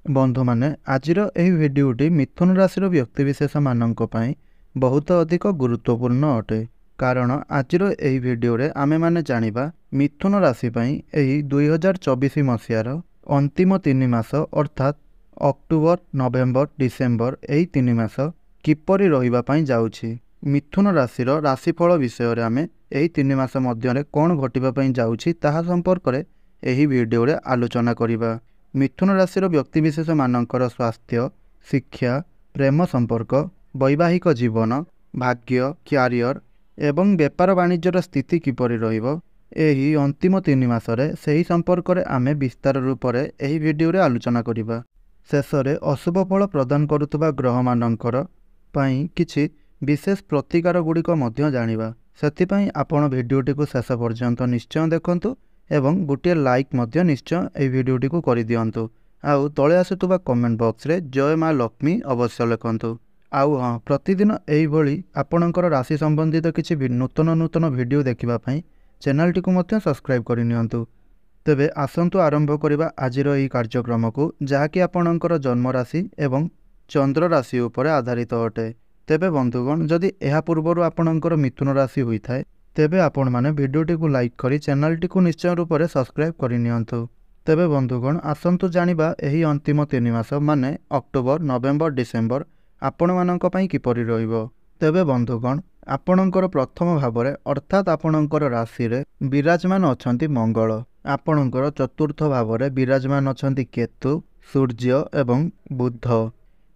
बंधु माने आजिर एही भिडियोटी मिथुन राशि व्यक्तिविशेष मानक पई बहुत अधिक गुरुत्वपूर्ण अटे। कारण आजिर एही भिडियो रे आमे माने जानिबा मिथुन राशि पई एही 2024 मसियार अंतिम 3 मास अर्थात अक्टोबर नवेम्बर डिसेम्बर एही 3 मास किपरि रहिबा पई जाउछि। मिथुन राशिर राशिफल विषय रे आमे एही 3 मास मध्यरे कोन घटिबा पई जाउछि ताहा संपर्क रे एही भिडियो रे आलोचना करिबा। मिथुन राशि व्यक्तिविशेष मानकर स्वास्थ्य शिक्षा प्रेम संपर्क वैवाहिक जीवन भाग्य क्यारियर एवं बेपार वाणिज्यर स्थिति किपरि रहिबो एही अंतिम 3 मासरे सही संपर्क रे आमे विस्तार रूप रे एही भिडियो रे आलोचना करिबा। शेषरे अशुभ फल प्रदान करुतबा ग्रह मानकर पई किछि विशेष प्रतिकार गुड़िक मध्य जानिबा। सेथिपई आपण भिडियोटी को शेष पर्यंत निश्चय देखंतु एवं गोटे लाइक मध्य निश्चय ए भिडियोटी को कर दिंतु। आउ तले आसुवा कमेंट बॉक्स रे जय माँ लक्ष्मी अवश्य लिखंतु। आउ हाँ प्रतिदिन एही आपणकर राशि संबंधित किसी नूतन नूतन भिडियो देखिबा चैनल टी को मध्य सब्सक्राइब करनियंतु। तेबे आसंतु आरंभ करिबा आजिर एही कार्यक्रम को जहाँकि आपणकर जन्म राशि एवं चंद्र राशि उपरे आधारित अटे। तेबे बंधुगण जदि एहा पूर्वरु आपणकर मिथुन राशि होइथाय तेबे आपण माने भिडियोटी को लाइक करी चैनल टी को निश्चय रूप से सब्सक्राइब करनियंतु। तेबे बंधुगण आसंतु जानिबा एही अंतिम 3 मास माने अक्टोबर नवेम्बर डिसेम्बर आपण मानक पई किपरि रहिबो। तेबे बंधुगण आपणकर प्रथम भावरे अर्थात आपणकर राशि रे विराजमान अछंती मंगल। आपणकर चतुर्थ भावरे विराजमान अछंती केतु सूर्य एवं बुध।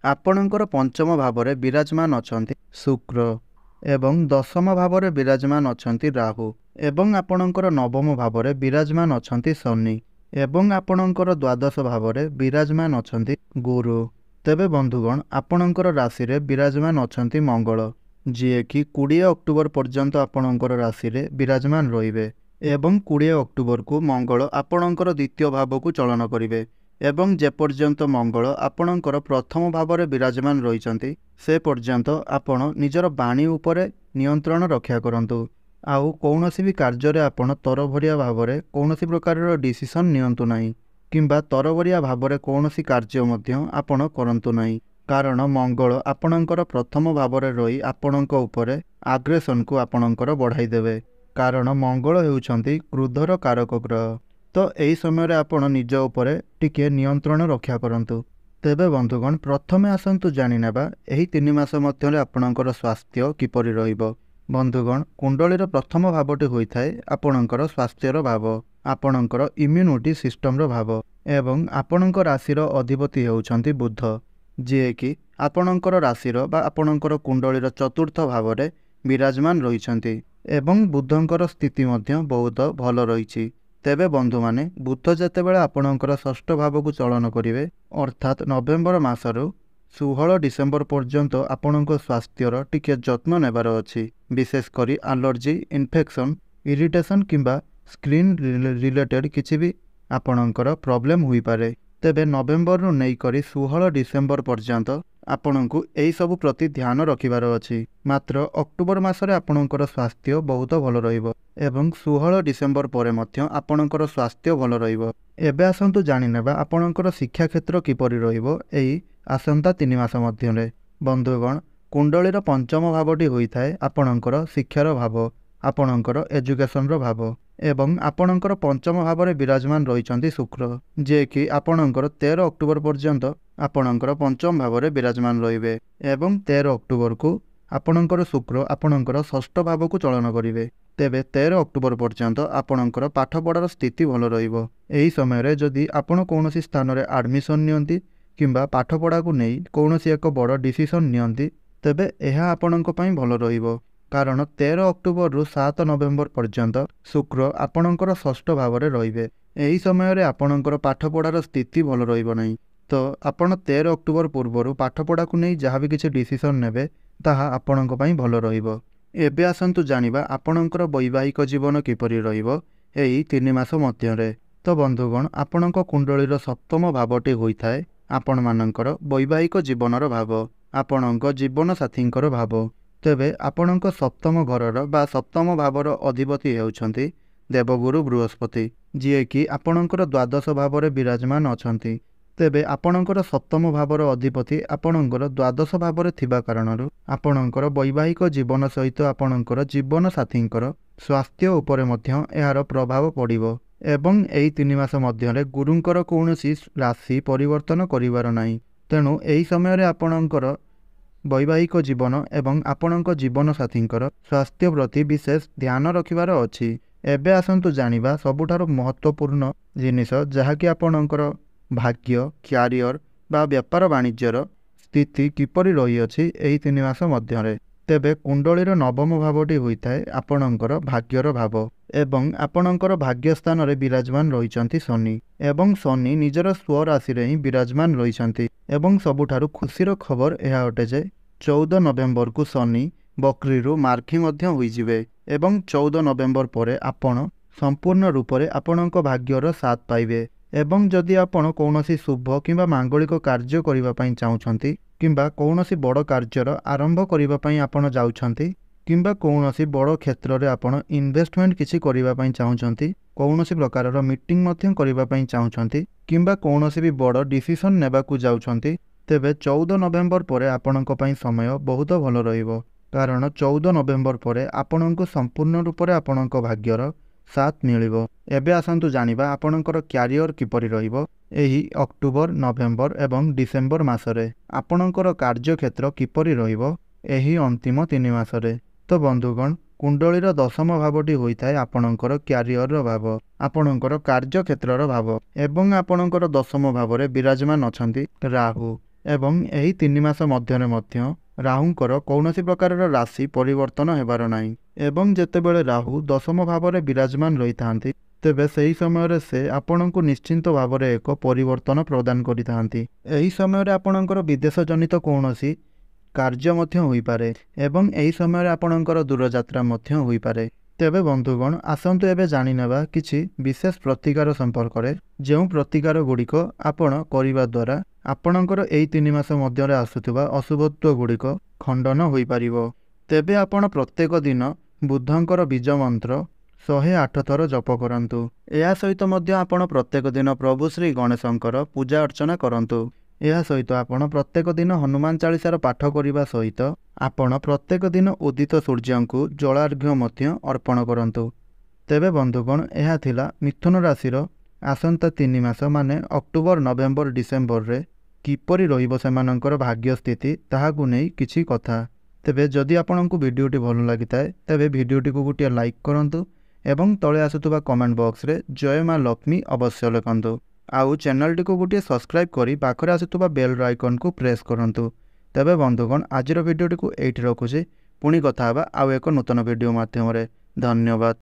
आपणकर पंचम भावरे विराजमान अछंती शुक्र एवं दशम भावरे विराजमान अछंती राहु एवं आपणकर नवम भावरे विराजमान अछंती शनि एवं आपणकर द्वादश भावरे विराजमान अछंती गुरु। तेबे बंधुगण आपणकर राशि रे विराजमान अछंती मंगल जिए कि 20 अक्टोबर पर्यंत आपणकर राशि रे विराजमान रहिबे एवं 20 अक्टोबर को मंगल आपणकर द्वितीय भाव को चलन करिवे एवं जे पर्यंत मंगल आपणकर प्रथम भाव में विराजमान रहिचंती से पर्यंत आपण निजर बाणी उपरे नियंत्रण रक्षा करंतु। आउ कौनसी भी कार्य रे आपण तरभरिया भाव में कौनसी प्रकार डिसीजन नियंतु नाही किंबा तरभरिया भाव में कौनसी कार्य मध्य आपण करंतु नाही। कारण मंगल आपणकर प्रथम भाव में रही आपणक उपरे आग्रेसन को आपणकर बढ़ाई देवे। कारण मंगल हेउचंती क्रोधर कारक ग्रह। तो यही समय आपण निज उपरे टिके नियंत्रण रक्षा करंतु। तेबे बंधुगण प्रथमे आसंतु जानि नेबा एही 3 मास मध्यरे आपणकर स्वास्थ्य किपरि रहिबो। बंधुगण कुंडलीर प्रथम भावटी होइथाय आपणकर स्वास्थ्यर भाव आपणकर इम्यूनिटी सिस्टम भाव एवं आपणकर राशिर अधिपति हेउछंती बुध जे कि आपणकर राशिर बा आपणकर कुंडलीर चतुर्थ भाव में विराजमान रहिछंती एवं बुधंकर स्थिति मध्य बहुत भल रहिछि। तेबे बंधु माने बुध जेतेबेले आपणकर षष्ठ भाव को चलन करिवे अर्थात नवेम्बर मासरु 16 डिसेम्बर पर्यंत आपणक स्वास्थ्यर टिके जत्न नेबार अछि। विशेष करी एलर्जी इन्फेक्शन इरिटेशन किंबा स्क्रीन रिलेटेड किछि भी आपणकर प्रॉब्लम हुई पारे। तेबे नवेम्बर रु नै करी 16 डिसेम्बर पर्यंत आपणको एही सब प्रति ध्यान रखिबार अछि। मात्र अक्टोबर मासरे आपणकर स्वास्थ्य बहुत भल रहिबो एवं 16 डिसेम्बर परे मध्य आपणकर स्वास्थ्य भल रहिबो। एबे आसंतु जानि नेबा आपणकर शिक्षा क्षेत्र किपरि रहिबो एही आसंता 3 मास मध्यरे। बंधुगण कुंडलीर पंचम भावटी होइथाय आपणकर शिक्षार भाव आपणकर एजुकेशन भाव एवं आपणकर पंचम भाव में विराजमान रहिचंती शुक्र जे कि आपणकर 13 अक्टोबर पर्यंत आपणकर पंचम भाव में विराजमान रहिबे एवं 13 अक्टोबर को आपणकर शुक्र आपणकर षष्ठ भाव को चलन करिवे। तेबे 13 अक्टोबर पर्यंत आपणकर पाठपढ़ार स्थिति भल रहिबो। एही समय रे जदि आपण कोनोसी स्थान रे एडमिशन नियंती किंबा पाठपढ़ा को नै कोनोसी एक बड़ डिसीजन नियंती तेबे एहा आपणक पई भल रहिबो। कारण 13 अक्टोबर रु 7 नवेम्बर पर्यंत शुक्र आपणकर षष्ठ भाव में रहिबे। एही समय रे आपणकर पाठपढ़ार स्थिति भल रहिबो नै। तो आपण 13 अक्टोबर पूर्व पाठपढ़ा को नहीं जहाँ भी किसी डिसीजन नेबे ताहा आपणक पई भल रहिबो। एबे आसंतु जानिबा आपणकर वैवाहिक जीवन किपरि रहिबो एही 3 मास मध्यरे। तो बंधुगण आपणक कुंडलीर सप्तम भावटी होइथाय आपण मानकर वैवाहिक जीवनर भाव आपणक जीवन साथींकर भाव। तेबे आपणक सप्तम घरर बा सप्तम भावर अधिपति हेउछंती देवगुरु बृहस्पति जी कि आपणकर द्वादश भाव में विराजमान अछंती। ତେବେ ଆପଣଙ୍କର ସପ୍ତମ ଭାବର ଅଧିପତି ଆପଣଙ୍କର ଦ୍ୱାଦଶ ଭାବରେ ଥିବା କାରଣରୁ ଆପଣଙ୍କର ବୈବାହିକ ଜୀବନ ସହିତ ଆପଣଙ୍କର ଜୀବନସାଥୀଙ୍କର ସ୍ୱାସ୍ଥ୍ୟ ଉପରେ ମଧ୍ୟ ଏହାର ପ୍ରଭାବ ପଡ଼ିବ ଏବଂ ଏହି 3 ମାସ ମଧ୍ୟରେ ଗୁରୁଙ୍କର କୌଣସି ରାଶି ପରିବର୍ତ୍ତନ କରିବାର ନାହିଁ। ତେଣୁ ଏହି ସମୟରେ ଆପଣଙ୍କର ବୈବାହିକ ଜୀବନ ଏବଂ ଆପଣଙ୍କ ଜୀବନସାଥୀଙ୍କର ସ୍ୱାସ୍ଥ୍ୟ ପ୍ରତି ବିଶେଷ ଧ୍ୟାନ ରଖିବାର ଅଛି। ଏବେ ଆସନ୍ତୁ ଜାଣିବା ସବୁଠାରୁ ମହତ୍ତ୍ୱପୂର୍ଣ୍ଣ ଜିନିଷ, ଯାହାକି ଆପଣଙ୍କର ଭାଗ୍ୟ, କ୍ୟାରିୟର ବା ବେପାର ବାଣିଜ୍ୟର ସ୍ଥିତି କିପରି ରହିଅଛି ଏହି 3 ମାସ ମଧ୍ୟରେ। ତେବେ କୁଣ୍ଡଳୀର ନବମ ଭାବଟି ହୋଇଥାଏ ଆପଣଙ୍କର ଭାଗ୍ୟର ଭାବ ଏବଂ ଆପଣଙ୍କର ଭାଗ୍ୟ ସ୍ଥାନରେ ବିରାଜମାନ ରହିଛନ୍ତି ଶନି ଏବଂ ଶନି ନିଜର ସ୍ୱରାଶିରେ ହିଁ ବିରାଜମାନ ରହିଛନ୍ତି। ଏବଂ ସବୁଠାରୁ ଖୁସିର ଖବର ଏହା ଅଟେ ଯେ 14 ନଭେମ୍ବରକୁ ଶନି ବକ୍ରିରୁ ମାର୍ଗୀ ମଧ୍ୟ ହୋଇଯିବେ ଏବଂ 14 ନଭେମ୍ବର ପରେ ଆପଣ ସମ୍ପୂର୍ଣ୍ଣ ରୂପରେ ଆପଣଙ୍କ ଭାଗ୍ୟର ସାଥ ପାଇବେ। ଏବଂ ଯଦି ଆପଣ କୌଣସି ଶୁଭ କିମ୍ବା ମାଙ୍ଗଳିକ କାର୍ଯ୍ୟ କରିବା ପାଇଁ ଚାହୁଁଛନ୍ତି କିମ୍ବା କୌଣସି ବଡ଼ କାର୍ଯ୍ୟର ଆରମ୍ଭ କରିବା ପାଇଁ ଆପଣ ଯାଉଛନ୍ତି କିମ୍ବା କୌଣସି ବଡ଼ କ୍ଷେତ୍ରରେ ଆପଣ ଇନଭେଷ୍ଟମେଣ୍ଟ କିଛି କରିବା ପାଇଁ ଚାହୁଁଛନ୍ତି, କୌଣସି ପ୍ରକାରର ମିଟିଂ ମଧ୍ୟ କରିବା ପାଇଁ ଚାହୁଁଛନ୍ତି କିମ୍ବା କୌଣସି ବି ବଡ଼ ଡିସିସନ୍ ନେବାକୁ ଯାଉଛନ୍ତି, ତେବେ 14 ନଭେମ୍ବର ପରେ ଆପଣଙ୍କ ପାଇଁ ସମୟ ବହୁତ ଭଲ ରହିବ। କାରଣ 14 ନଭେମ୍ବର ପରେ ଆପଣଙ୍କୁ ସମ୍ପୂର୍ଣ୍ଣ ରୂପରେ ଆପଣଙ୍କ ଭାଗ୍ୟର ସାଥ ମିଳିବ। ଏବେ ଆସନ୍ତୁ ଜାଣିବା ଆପଣଙ୍କର କ୍ୟାରିୟର କିପରି ରହିବ ଏହି ଅକ୍ଟୋବର, ନଭେମ୍ବର ଏବଂ ଡିସେମ୍ବର ମାସରେ। ଆପଣଙ୍କର କାର୍ଯ୍ୟକ୍ଷେତ୍ର କିପରି ରହିବ ଏହି ଅନ୍ତିମ 3 ମାସରେ। ତ ବନ୍ଧୁଗଣ, କୁଣ୍ଡଳୀର ଦଶମ ଭାବଟି ହୋଇଥାଏ ଆପଣଙ୍କର କ୍ୟାରିୟରର ଭାବ, ଆପଣଙ୍କର କାର୍ଯ୍ୟକ୍ଷେତ୍ରର ଭାବ ଏବଂ ଆପଣଙ୍କର ଦଶମ ଭାବରେ ବିରାଜମାନ ଅଛନ୍ତି ରାହୁ। ଏବଂ ଏହି 3 ମାସ ମଧ୍ୟରେ ମଧ୍ୟ ରାହୁଙ୍କର କୌଣସି ପ୍ରକାରର ରାଶି ପରିବର୍ତ୍ତନ ହେବାର ନାହିଁ। ଏବଂ ଯେତେବେଳେ ରାହୁ ଦଶମ ଭାବରେ ବିରାଜମାନ ରହିଥାନ୍ତି, ତେବେ ସେହି ସମୟରେ ସେ ଆପଣଙ୍କୁ ନିଶ୍ଚିନ୍ତ ଭାବରେ ଏକ ପରିବର୍ତ୍ତନ ପ୍ରଦାନ କରିଥାନ୍ତି। ଏହି ସମୟରେ ଆପଣଙ୍କର ବିଦେଶ ଜନିତ କୌଣସି କାର୍ଯ୍ୟ ମଧ୍ୟ ହୋଇପାରେ ଏବଂ ଏହି ସମୟରେ ଆପଣଙ୍କର ଦୂରଯାତ୍ରା ମଧ୍ୟ ହୋଇପାରେ। ତେବେ ବନ୍ଧୁଗଣ, ଆସନ୍ତୁ ଏବେ ଜାଣିନେବା କିଛି ବିଶେଷ ପ୍ରତିକାର ସମ୍ପର୍କରେ, ଯେଉଁ ପ୍ରତିକାର ଗୁଡ଼ିକ ଆପଣ କରିବା ଦ୍ୱାରା ଆପଣଙ୍କର ଏହି 3 ମାସ ମଧ୍ୟରେ ଆସୁଥିବା ଅଶୁଭତ୍ୱ ଗୁଡ଼ିକ ଖଣ୍ଡନ ହୋଇପାରିବ। ତେବେ ଆପଣ ପ୍ରତ୍ୟେକ ଦିନ ବୁଦ୍ଧଙ୍କର ବୀଜ ମନ୍ତ୍ର 108 ଥର ଜପ କରନ୍ତୁ। ଏହା ସହିତ ମଧ୍ୟ ଆପଣ ପ୍ରତ୍ୟେକ ଦିନ ପ୍ରଭୁ ଶ୍ରୀ ଗଣେଶଙ୍କର ପୂଜା ଅର୍ଚ୍ଚନା କରନ୍ତୁ। ଏହା ସହିତ ଆପଣ ପ୍ରତ୍ୟେକ ଦିନ ହନୁମାନ ଚାଳିଶାର ପାଠ କରିବା ସହିତ ଆପଣ ପ୍ରତ୍ୟେକ ଦିନ ଉଦିତ ସୂର୍ଯ୍ୟଙ୍କୁ ଜଳାର୍ଘ୍ୟ ମଧ୍ୟ ଅର୍ପଣ କରନ୍ତୁ। ତେବେ ବନ୍ଧୁଗଣ, ଏହା ଥିଲା ମିଥୁନ ରାଶିର ଆସନ୍ତା 3 ମାସ ମାନେ ଅକ୍ଟୋବର, ନଭେମ୍ବର, ଡିସେମ୍ବରରେ କିପରି ରହିବ ସେମାନଙ୍କର ଭାଗ୍ୟ ସ୍ଥିତି, ତାହାକୁ ନେଇ କିଛି କଥା। ତେବେ ଯଦି ଆପଣଙ୍କୁ ଭିଡ଼ିଓଟି ଭଲ ଲାଗିଥାଏ ତେବେ ଭିଡ଼ିଓଟିକୁ ଗୋଟିଏ ଲାଇକ୍ କରନ୍ତୁ ଏବଂ ତଳେ ଆସୁଥିବା କମେଣ୍ଟ ବକ୍ସରେ ଜୟ ମା ଲକ୍ଷ୍ମୀ ଅବଶ୍ୟ ଲେଖନ୍ତୁ। ଆଉ ଚ୍ୟାନେଲଟିକୁ ଗୋଟିଏ ସବସ୍କ୍ରାଇବ୍ କରି ପାଖରେ ଆସୁଥିବା ବେଲ୍ର ଆଇକନ୍କୁ ପ୍ରେସ୍ କରନ୍ତୁ। ତେବେ ବନ୍ଧୁଗଣ, ଆଜିର ଭିଡ଼ିଓଟିକୁ ଏଇଠି ରଖୁଛି। ପୁଣି କଥା ହେବା ଆଉ ଏକ ନୂତନ ଭିଡ଼ିଓ ମାଧ୍ୟମରେ। ଧନ୍ୟବାଦ।